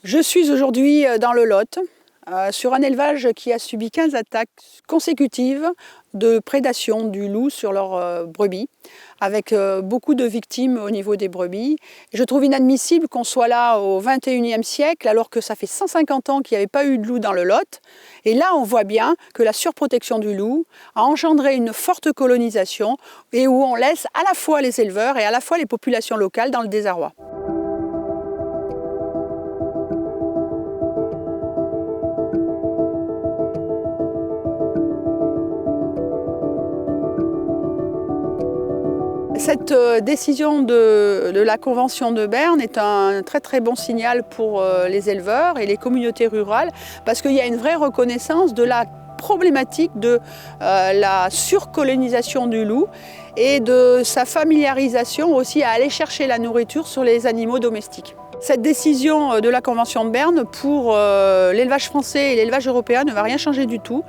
Je suis aujourd'hui dans le Lot, sur un élevage qui a subi 15 attaques consécutives de prédation du loup sur leurs brebis, avec beaucoup de victimes au niveau des brebis. Et je trouve inadmissible qu'on soit là au XXIe siècle, alors que ça fait 150 ans qu'il n'y avait pas eu de loup dans le Lot. Et là, on voit bien que la surprotection du loup a engendré une forte colonisation et où on laisse à la fois les éleveurs et à la fois les populations locales dans le désarroi. Cette décision de la Convention de Berne est un très bon signal pour les éleveurs et les communautés rurales, parce qu'il y a une vraie reconnaissance de la problématique de la surcolonisation du loup et de sa familiarisation aussi à aller chercher la nourriture sur les animaux domestiques. Cette décision de la Convention de Berne pour l'élevage français et l'élevage européen ne va rien changer du tout,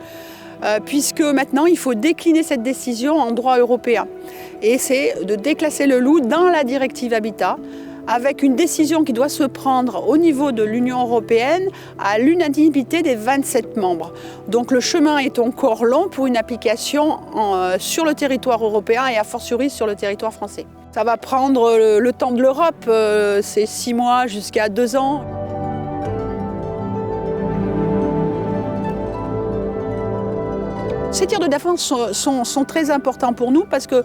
puisque maintenant il faut décliner cette décision en droit européen. Et c'est de déclasser le loup dans la directive Habitat, avec une décision qui doit se prendre au niveau de l'Union européenne à l'unanimité des 27 membres. Donc le chemin est encore long pour une application sur le territoire européen et a fortiori sur le territoire français. Ça va prendre le temps de l'Europe, c'est 6 mois jusqu'à 2 ans. Ces tirs de défense sont très importants pour nous parce que,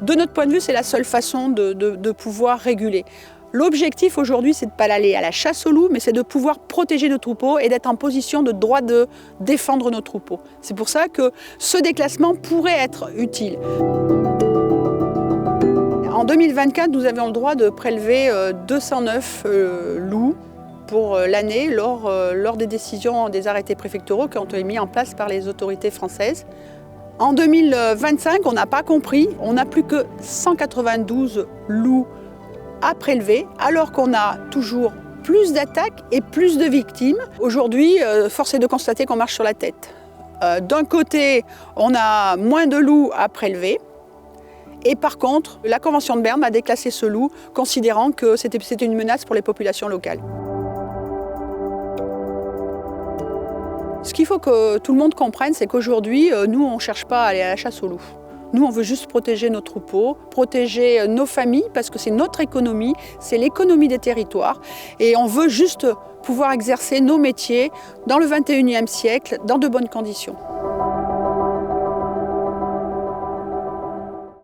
de notre point de vue, c'est la seule façon de pouvoir réguler. L'objectif aujourd'hui, c'est de ne pas aller à la chasse au loup, mais c'est de pouvoir protéger nos troupeaux et d'être en position de droit de défendre nos troupeaux. C'est pour ça que ce déclassement pourrait être utile. En 2024, nous avions le droit de prélever 209 loups pour l'année lors des décisions des arrêtés préfectoraux qui ont été mis en place par les autorités françaises. En 2025, on n'a pas compris, on n'a plus que 192 loups à prélever, alors qu'on a toujours plus d'attaques et plus de victimes. Aujourd'hui, force est de constater qu'on marche sur la tête. D'un côté, on a moins de loups à prélever, et par contre, la Convention de Berne a déclassé ce loup, considérant que c'était une menace pour les populations locales. Ce qu'il faut que tout le monde comprenne, c'est qu'aujourd'hui, nous, on ne cherche pas à aller à la chasse au loup. Nous, on veut juste protéger nos troupeaux, protéger nos familles, parce que c'est notre économie, c'est l'économie des territoires. Et on veut juste pouvoir exercer nos métiers dans le XXIe siècle, dans de bonnes conditions.